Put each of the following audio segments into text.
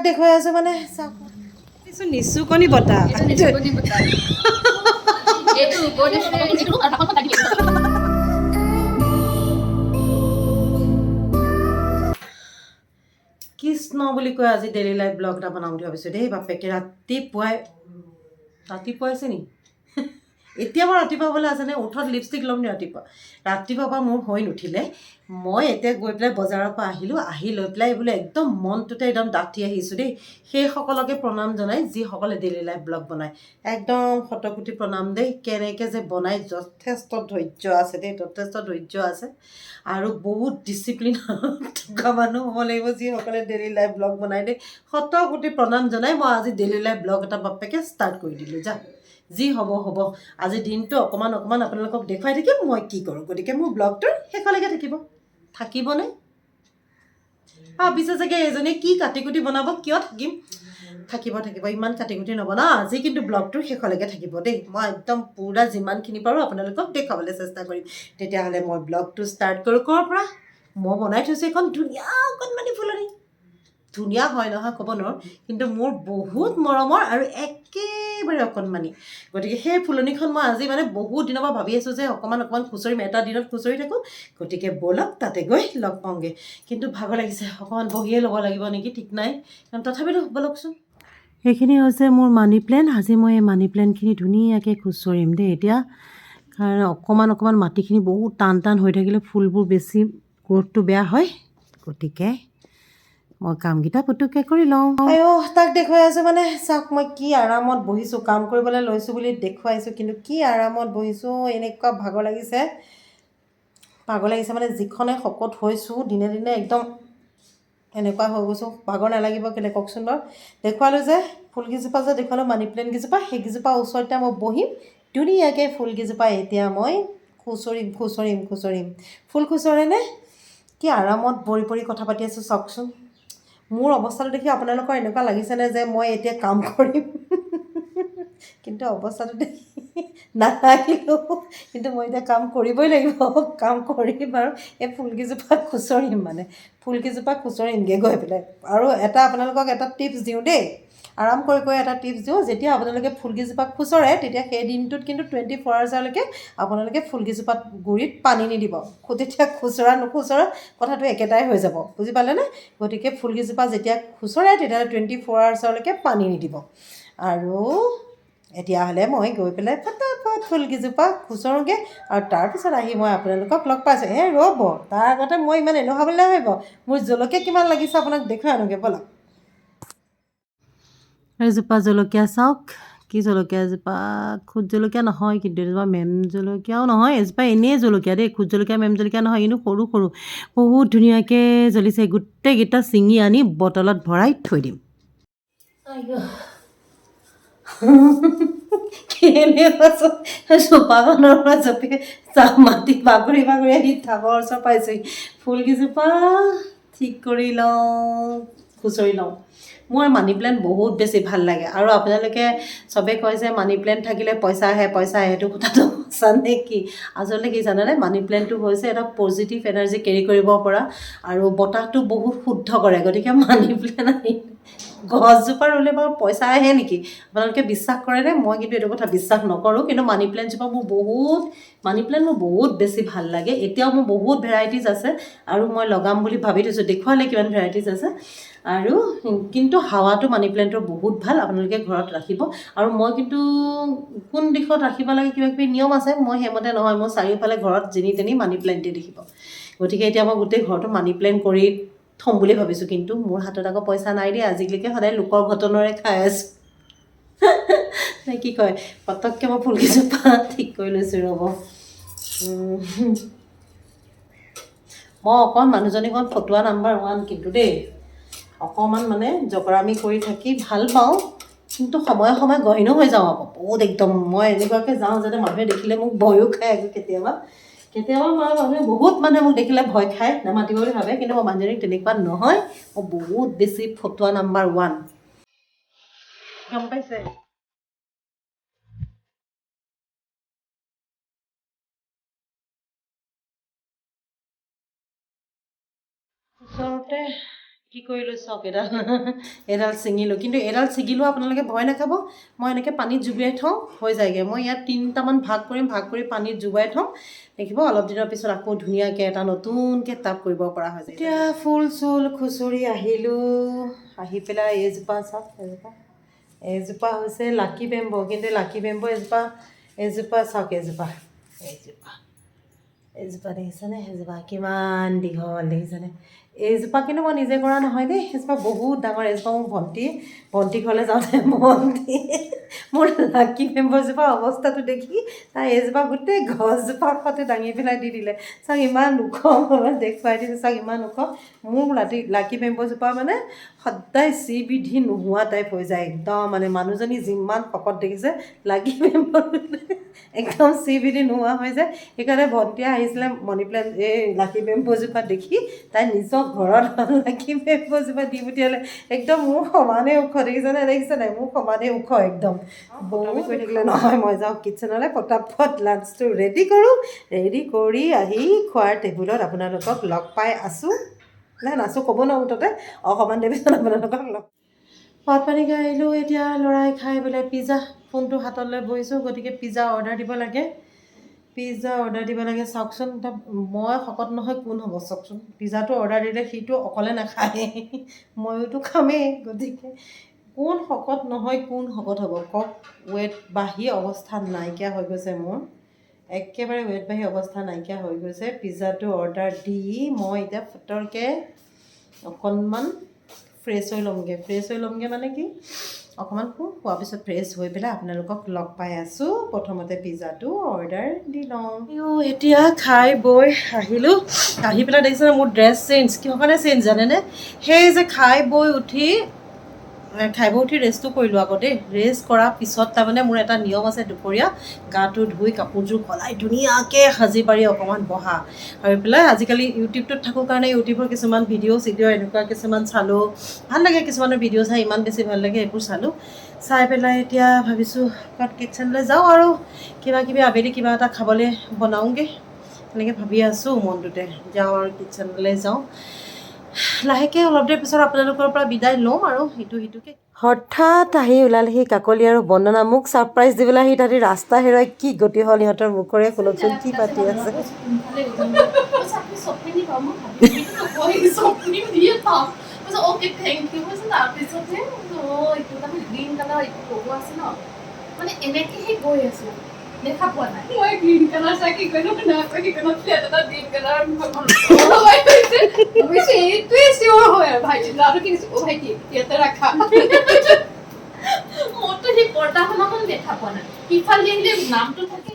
দেখুৱাই আছো মানে চাওক নিচুকনি বতা কৃষ্ণ বুলি কৈ আজি ডেইলি লাইফ ব্লগ এটা বনাম বুলি ভাবিছোঁ দেই বাপেকে ৰাতিপুৱাইছে নি এতিয়া মই ৰাতিপুৱা বোলে আছে নে ওঠত লিপষ্টিক ল'ম নি ৰাতিপুৱাৰ পৰা মোৰ হৈ নুঠিলে মই এতিয়া গৈ পেলাই বজাৰৰ পৰা আহি লৈ পেলাই বোলে একদম মনটোতে একদম ডাঠি আহিছোঁ দেই সেইসকলকে প্ৰণাম জনাই যিসকলে ডেইলি লাইফ ব্লগ বনায় একদম শতকোটি প্ৰণাম দেই কেনেকৈ যে বনাই যথেষ্ট ধৈৰ্য আছে দেই যথেষ্ট ধৈৰ্য আছে আৰু বহুত ডিচিপ্লিন থকা মানুহ হ'ব লাগিব যিসকলে ডেইলি লাইফ ব্লগ বনাই দেই শতকোটি প্ৰণাম জনাই মই আজি ডেইলি লাইফ ব্লগ এটা বাপেকে ষ্টাৰ্ট কৰি দিলোঁ যা যি হ'ব আজি দিনটো অকণমান আপোনালোকক দেখুৱাই থাকিম মই কি কৰোঁ গতিকে মোৰ ব্লগটোৰ শেষলৈকে থাকিবনে ভাবিছে চাগে এজনীয়ে কি কাটি কুটি বনাব কিয় থাকিব ইমান কাটি কুটি নবনাওঁ আজি কিন্তু ব্লগটোৰ শেষলৈকে থাকিব দেই মই একদম পূৰা যিমানখিনি পাৰোঁ আপোনালোকক দেখুৱাবলৈ চেষ্টা কৰিম তেতিয়াহ'লে মই ব্লগটো ষ্টাৰ্ট কৰোঁ ক'ৰ পৰা মই বনাই থৈছোঁ এখন ধুনীয়া অকণমানি ফুলনি ধুনীয়া হয় নহয় ক'ব নোৱাৰোঁ কিন্তু মোৰ বহুত মৰমৰ আৰু একেবাৰে অকণমানি গতিকে সেই ফুলনিখন মই আজি মানে বহুত দিনৰ পৰা ভাবি আছোঁ যে অকণমান খুচৰিম এটা দিনত খুচৰি থাকোঁ গতিকে ব'লক তাতে গৈ লগ পাওঁগৈ কিন্তু ভাগৰ লাগিছে অকণমান বহিয়ে ল'ব লাগিব নেকি ঠিক নাই কাৰণ তথাপিতো ব'লকচোন সেইখিনি হৈছে মোৰ মানি প্লেণ্ট আজি মই এই মানি প্লেণ্টখিনি ধুনীয়াকৈ খুচৰিম দেই এতিয়া কাৰণ অকণমান মাটিখিনি বহুত টান হৈ থাকিলে ফুলবোৰ বেছি গ্ৰ'থটো বেয়া হয় গতিকে মই কামকেইটা পুটুককৈ কৰি লওঁ তাক দেখুৱাই আছোঁ মানে চাওক মই কি আৰামত বহিছোঁ কাম কৰিবলৈ লৈছোঁ বুলি দেখুৱাইছোঁ কিন্তু কি আৰামত বহিছোঁ এনেকুৱা ভাগৰ লাগিছে মানে যিখনে শকত হৈছোঁ দিনে দিনে একদম এনেকুৱা হৈ গৈছোঁ ভাগৰ নালাগিব কেলৈ কওকচোন বাৰু দেখুৱালোঁ যে ফুলকেইজোপা যে দেখুৱালোঁ মানি প্লেণ্টকেইজোপা সেইকেইজোপা ওচৰতে মই বহিম ধুনীয়াকৈ ফুলকেইজোপা এতিয়া মই খুচৰিম ফুল খুচৰেনে কি আৰামত পৰি কথা পাতি আছোঁ চাওকচোন মোৰ অৱস্থাটো দেখি আপোনালোকৰ এনেকুৱা লাগিছেনে যে মই এতিয়া কাম কৰিম কিন্তু অৱস্থাটো দেখি নালাগিলেও কিন্তু মই এতিয়া কাম কৰিবই লাগিব কাম কৰিম আৰু এই ফুলকেইজোপা খুচৰিমগৈ গৈ পেলাই আৰু আপোনালোকক এটা টিপছ দিওঁ দেই আৰাম কৰি এটা টিপছ দিওঁ যেতিয়া আপোনালোকে ফুলকেইজোপা খুচৰে তেতিয়া সেই দিনটোত কিন্তু 24 আৱাৰ্ছলৈকে আপোনালোকে ফুলকেইজোপাত গুৰিত পানী নিদিব তেতিয়া খুচৰা নুখুচৰা কথাটো একেটাই হৈ যাব বুজি পালেনে গতিকে ফুলকেইজোপা যেতিয়া খুচৰে তেতিয়াহ'লে 24 আৱাৰ্ছলৈকে পানী নিদিব আৰু এতিয়াহ'লে মই গৈ পেলাই ফটাফট ফুলকেইজোপা খুচৰোঁগৈ আৰু তাৰপিছত আহি মই আপোনালোকক লগ পাইছোঁ ৰ'ব তাৰ আগতে মই ইমান এলেহুৱা বুলি নাভাবিব মোৰ জলকীয়া কিমান লাগিছে আপোনাক দেখুৱাই আনোগৈ ব'লক এজোপা জলকীয়া চাওক কি জলকীয়া এজোপা খুদ জলকীয়া নহয় কিন্তু এজোপা মেম জলকীয়াও নহয় এজোপা এনেই জলকীয়া দেই খুদ জলকীয়া মেম জলকীয়া নহয় কিন্তু সৰু বহুত ধুনীয়াকৈ জ্বলিছে গোটেইকেইটা ছিঙি আনি বটলত ভৰাই থৈ দিম চোপাখনৰ পৰা মাটি বাগৰি আহি ঢাপৰ ওচৰ পাইছোঁহি ফুলকেইজোপা ঠিক কৰি লওঁ খুচৰি লওঁ মোৰ মানি প্লেণ্ট বহুত বেছি ভাল লাগে আৰু আপোনালোকে চবেই কয় যে মানি প্লেণ্ট থাকিলে পইচা আহে সেইটো কথাটো সঁচা নে কি আচলতে কি জানেনে মানি প্লেণ্টটো হৈছে এটা পজিটিভ এনাৰ্জি কেৰি কৰিব পৰা আৰু বতাহটো বহুত শুদ্ধ কৰে গতিকে মানি প্লেণ্ট আহি গছজোপা ৰুলে বাৰু পইচা আহে নেকি আপোনালোকে বিশ্বাস কৰেনে মই কিন্তু এইটো কথা বিশ্বাস নকৰোঁ কিন্তু মানি প্লেণ্টজোপা মোৰ বহুত বেছি ভাল লাগে এতিয়াও মোৰ বহুত ভেৰাইটিজ আছে আৰু মই লগাম বুলি ভাবি থৈছোঁ দেখুৱালে কিমান ভেৰাইটিজ আছে আৰু কিন্তু হাৱাটো মানি প্লেণ্টৰ বহুত ভাল আপোনালোকে ঘৰত ৰাখিব আৰু মই কিন্তু কোন দিশত ৰাখিব লাগে কিবাকিবি নিয়ম আছে মই সেইমতে নহয় মই চাৰিওফালে ঘৰত যেনি তেনি মানি প্লেণ্টেই দেখিব গতিকে এতিয়া মই গোটেই ঘৰটো মানি প্লেণ্ট কৰি থ'ম বুলি ভাবিছোঁ কিন্তু মোৰ হাতত আকৌ পইচা নাই দেই আজিলৈকে সদায় লোকৰ ঘটনৰে খাই আছোঁ নে কি কয় পটককৈ মই ফুলকেইজোপা ঠিক কৰি লৈছোঁ ৰ'ব মই মানুহজনীখন ফটোৱা নাম্বাৰ 1 কিন্তু দেই অকণমান মানে জকৰামি কৰি থাকি ভাল পাওঁ কিন্তু সময়ে গহীনো হৈ যাওঁ আকৌ বহুত একদম মই এনেকুৱাকৈ যাওঁ যাতে মানুহে দেখিলে মোক ভয়ো খায় আকৌ কেতিয়াবা মানুহে বহুত মানুহে মোক দেখিলে ভয় খায় নামাতিব বুলি ভাবে কিন্তু মই মানুহজনীক তেনেকুৱা নহয় মই বহুত বেছি ফটোৱা নাম্বাৰ 1 গম পাইছে ওচৰতে কি কৰিলোঁ চাওক এডাল ছিঙিলোঁ কিন্তু এডাল ছিঙিলেও আপোনালোকে ভয় নাখাব মই এনেকৈ পানীত জুবুৰিয়াই থওঁ হৈ যায়গৈ মই ইয়াত 3টামান ভাগ কৰি পানীত জুবুৰিয়াই থওঁ দেখিব অলপ দিনৰ পিছত আকৌ ধুনীয়াকৈ এটা নতুনকৈ টাব কৰিব পৰা হৈ যায় এতিয়া ফুল চুল খুচৰি আহিলোঁ আহি পেলাই এইজোপা চাওক এজোপা হৈছে লাকি বেম্ব কিন্তু লাকি বেম্ব এজোপা চাওক এজোপা দেখিছেনে এজোপা কিমান দীঘল দেখিছেনে এইজোপা কিন্তু মই নিজে কৰা নহয় দেই এজোপা বহুত ডাঙৰ এজোপা মোৰ ভণ্টি ঘৰলৈ যাওঁতে মোৰ লাকি বেম্বজোপা অৱস্থাটো দেখি তাই এজোপা গোটেই গছজোপাৰ সৈতে দাঙি পেলাই দি দিলে চাওক ইমান ওখ দেখুৱাই দিছে চাওক ইমান ওখ মোৰ লাকি বেম্বজোপা মানে সদায় বিধি নোহোৱা টাইপ হৈ যায় একদম মানে মানুহজনী যিমান শকত দেখিছে লাকি বেম্ব একদম বিধি নোহোৱা হৈ যায় সেইকাৰণে ভণ্টিয়ে আহিছিলে মানি প্লেণ্ট এই লাকি বেম্বজোপা দেখি তাই নিজৰ ঘৰত লাকি বেম্বজোপা দি পঠিয়ালে একদম মোৰ সমানে ওখ দেখিছে নাই মোৰ সমানে ওখ একদম বহুত কৈ থাকিলে নহয় মই যাওঁ কিটচেনলৈ পটাপট লাঞ্চটো ৰেডি কৰি আহি খোৱাৰ টেবুলত আপোনালোকক লগ পাই আছোঁ নাচোঁ ক'ব নোৱাৰো মুঠতে অকণমান দেৰি পিছত আপোনালোকক লগ ভাত পানী খাই আহিলোঁ এতিয়া ল'ৰাই খাই বোলে পিজ্জা ফোনটো হাতলৈ বহিছোঁ গতিকে পিজ্জা অৰ্ডাৰ দিব লাগে চাওকচোন মই শকত নহয় কোন হ'ব চাওকচোন পিজ্জাটো অৰ্ডাৰ দিলে সিটো অকলে নাখায় ময়োতো খামেই গতিকে কোন শকত নহয় কোন শকত হ'ব কওক ৱেট বাঢ়ি অৱস্থা নাইকিয়া হৈ গৈছে মোৰ একেবাৰে ৱেট বাঢ়ি অৱস্থা নাইকিয়া হৈ গৈছে পিজ্জাটো অৰ্ডাৰ দি মই এতিয়া ফটৰকৈ অকণমান ফ্ৰেছ হৈ ল'মগৈ মানে কি অকণমান খোৱাৰ পিছত ফ্ৰেছ হৈ পেলাই আপোনালোকক লগ পাই আছোঁ প্ৰথমতে পিজ্জাটো অৰ্ডাৰ দি লওঁ এতিয়া খাই বৈ আহিলোঁ আহি পেলাই দেখিছেনে মোৰ ড্ৰেছ চেঞ্জ কিহৰ কাৰণে চেঞ্জ জানেনে সেই যে খাই বৈ উঠি ৰেষ্টটো কৰিলোঁ আকৌ দেই ৰেষ্ট কৰাৰ পিছত তাৰমানে মোৰ এটা নিয়ম আছে দুপৰীয়া গাটো ধুই কাপোৰযোৰ সলাই ধুনীয়াকৈ সাজি পাৰি অকণমান বহা হৈ পেলাই আজিকালি ইউটিউবটোত থাকোঁ কাৰণে ইউটিউবৰ কিছুমান ভিডিঅ' এনেকুৱা কিছুমান চালোঁ ভাল লাগে কিছুমানৰ ভিডিঅ' চাই ইমান বেছি ভাল লাগে এইবোৰ চাই পেলাই এতিয়া ভাবিছোঁ কিটচেনলৈ যাওঁ আৰু কিবাকিবি আবেলি কিবা এটা খাবলৈ বনাওঁগৈ এনেকৈ ভাবি আছোঁ মনটোতে যাওঁ আৰু কিটচেনলৈ যাওঁ লাহেকৈ অলপ দেৰি পিছত আপোনালোকৰ পৰা বিদায় লওঁ আৰু সিটোকে হঠাৎ আহি ওলালেহি কাকলি আৰু বন্দনা মোক ছাৰপ্ৰাইজ দিবলৈ আহি তাহাঁতি ৰাস্তা হেৰুৱাই কি গতি হ'ল সিহঁতৰ মুখৰে শুনকচোন কি পাতি আছে দেখা পোৱা নাই মই গ্ৰীণ কালাৰ চাই কি কৰিলো না কি কৰিলো ফ্লেট এটা গ্ৰীণ কালাৰ অৱশ্যে এইটোৱে চিঞৰ হয় আৰু ভাইটি আৰু কি ও ভাইটি ইয়াতে ৰাখা মোৰতো সেই পৰ্দাখনখন দেখা পোৱা নাই ইফালে আহিলে নামটো থাকে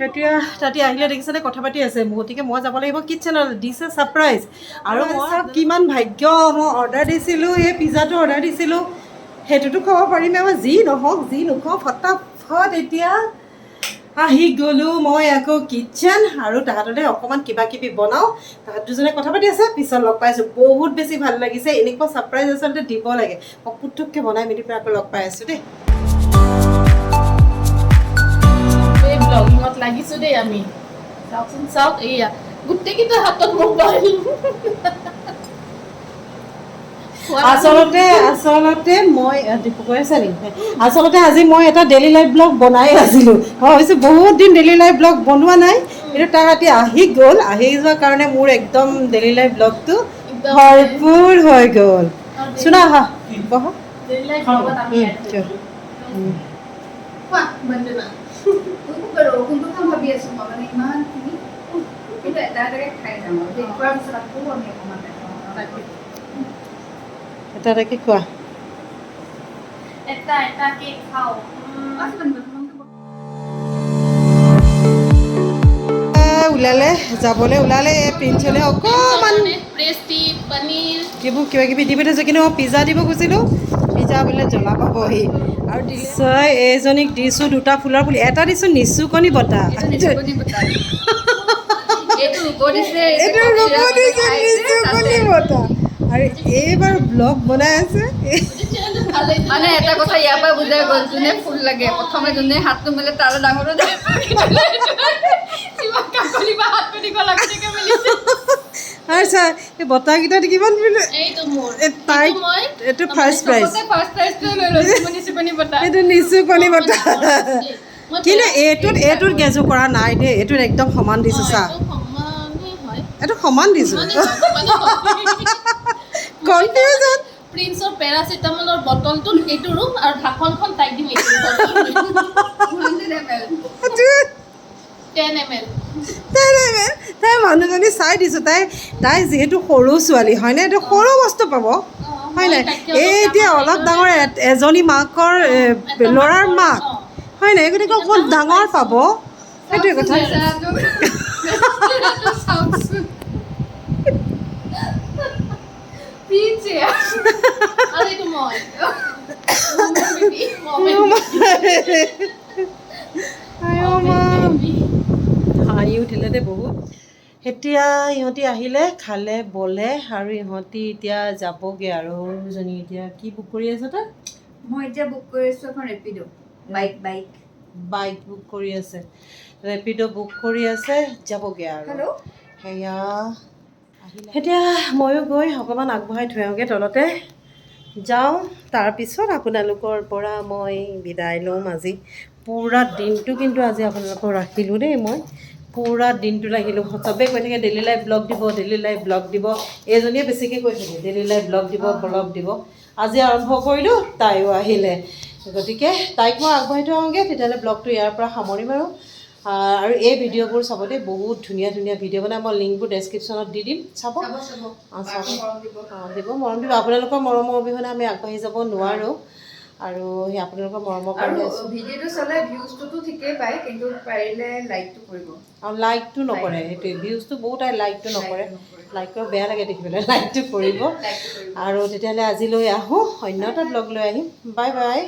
এতিয়া তাতে আহিলে দেখিছেনে কথা পাতি আছে গতিকে মই যাব লাগিব কিটচেনলৈ দিছে ছাৰপ্ৰাইজ আৰু মই কিমান ভাগ্য মই অৰ্ডাৰ দিছিলোঁ এই পিজ্জাটো অৰ্ডাৰ দিছিলোঁ সেইটোতো খাব পাৰিম মই যি নহওক যি নোখোৱাওঁ ফটাফট এতিয়া আহি গ'লোঁ মই আকৌ কিটচেন আৰু তাহাঁততে অকণমান কিবাকিবি বনাওঁ তাহাঁত দুজনে কথা পাতি আছে পিছত লগ পাইছোঁ বহুত বেছি ভাল লাগিছে এনেকুৱা ছাৰপ্ৰাইজ আচলতে দিব লাগে মই পুটুককৈ বনাই মেলি পেলাই আকৌ লগ পাই আছোঁ দেই এই ব্লগিঙত লাগিছোঁ দেই আমি চাওকচোন চাওক এইয়া গোটেইকেইটা হাতত মোবাইল আচলতে মই কৈ আছা নেকি আচলতে আজি মই এটা ডেইলি লাইফ ব্লগ বনাই আছিলোঁ মই ভাবিছোঁ বহুত দিন ডেইলি লাইফ ব্লগ বনোৱা নাই কিন্তু তাৰ ৰাতি আহি যোৱাৰ কাৰণে মোৰ একদম ডেইলি লাইফ ব্লগটো ভৰপূৰ হৈ গ'ল শুনা আহা বহা এটা কি খোৱা এটা কেক খাও ওলালে যাবলৈ ওলালে প্ৰিন্সলে অকণমান প্ৰেষ্টি পনীৰ এইবোৰ কিবা কিবি দি পঠিয়াইছে কিন্তু মই পিজ্জা দিব খুজিলোঁ পিজ্জা বোলে জ্বলা পাবহি আৰু নিশ্চয় এইজনীক দিছোঁ দুটা ফুলৰ পুলি এটা দিছোঁ নিচুকনি বটা আৰু এইবাৰ ব্লগ বনাই আছে মানে এটা কথা ইয়াৰ পৰা বুজাই গ'ল যোনে ফুল লাগে প্ৰথমে যোনে হাতটো মেলে তাৰ ডাঙৰো আৰু চা এই বঁটাকেইটাত কিমান এইটো মোৰ তাই এইটো মই এইটো ফাৰ্ষ্ট প্ৰাইজ ফাৰ্ষ্ট প্ৰাইজটো লৈ লৈছোঁ নিচুকনি বঁটা এইটো নিচুকনি বঁটা মই কিন্তু এইটোত গেজু কৰা নাই দেই এইটোত একদম সমান দিছোঁ চা এইটো সমানেই হয় এইটো সমান দিছোঁ মানে কনফিউজন প্ৰিন্সৰ পেৰাচিটামলৰ বটলটোত এইটো ৰুম আৰু ঢাকনখন তাইক দিম এইটো 100 ml 10 ml তাই মানুহজনী চাই দিছোঁ তাই যিহেতু সৰু ছোৱালী হয়নে এইটো সৰু বস্তু পাব হয় নাই এই এতিয়া অলপ ডাঙৰ এজনী মাকৰ ল'ৰাৰ মাক হয় নাই গতিকে অকণ ডাঙৰ পাব সেইটোৱে কথা আৰু এইটো মই হাঁহি উঠিলে দেই বহুত এতিয়া ইহঁতি আহিলে খালে বলে আৰু ইহঁতি এতিয়া যাবগৈ আৰু সৰুজনী এতিয়া কি বুক কৰি আছে তই মই এতিয়া বুক কৰি আছোঁ এখন ৰেপিডো বাইক বুক কৰি আছে ৰেপিডো বুক কৰি আছে যাবগৈ আৰু হেল্ল' সেয়া এতিয়া ময়ো গৈ অকণমান আগবঢ়াই থৈ আহোঁগৈ তলতে যাওঁ তাৰপিছত আপোনালোকৰ পৰা মই বিদায় ল'ম আজি পূৰা দিনটো কিন্তু আজি আপোনালোকক ৰাখিলোঁ দেই মই পূৰা দিনটো ৰাখিলোঁ চবেই কৈ থাকে ডেইলি লাইফ ব্লগ দিব এইজনীয়ে বেছিকৈ কৈ থাকে ডেইলি লাইফ ব্লগ দিব আজি আৰম্ভ কৰিলোঁ তাইও আহিলে গতিকে তাইক মই আগবঢ়াই থৈ আহোঁগৈ তেতিয়াহ'লে ব্লগটো ইয়াৰ পৰা সামৰিম আৰু এই ভিডিঅ'বোৰ চাবলৈ বহুত ধুনীয়া ধুনীয়া ভিডিঅ' বনাই মই লিংকবোৰ ডেছক্ৰিপশ্যনত দি দিম চাব দিব মৰম দিব আপোনালোকৰ মৰমৰ অবিহনে আমি আগবাঢ়ি যাব নোৱাৰোঁ আৰু সেই আপোনালোকৰ মৰমৰ কাৰণে ভিডিঅ'টো চালে ভিউজটোতো ঠিকেই পায় কিন্তু পাৰিলে লাইকটো কৰিব আৰু লাইকটো নকৰে সেইটোৱে ভিউজটো বহুত আহে লাইকটো নকৰে লাইক কৰিব বেয়া লাগে দেখিবলৈ লাইকটো কৰিব আৰু তেতিয়াহ'লে আজিলৈ আহোঁ অন্য এটা ব্লগ লৈ আহিম বাই বাই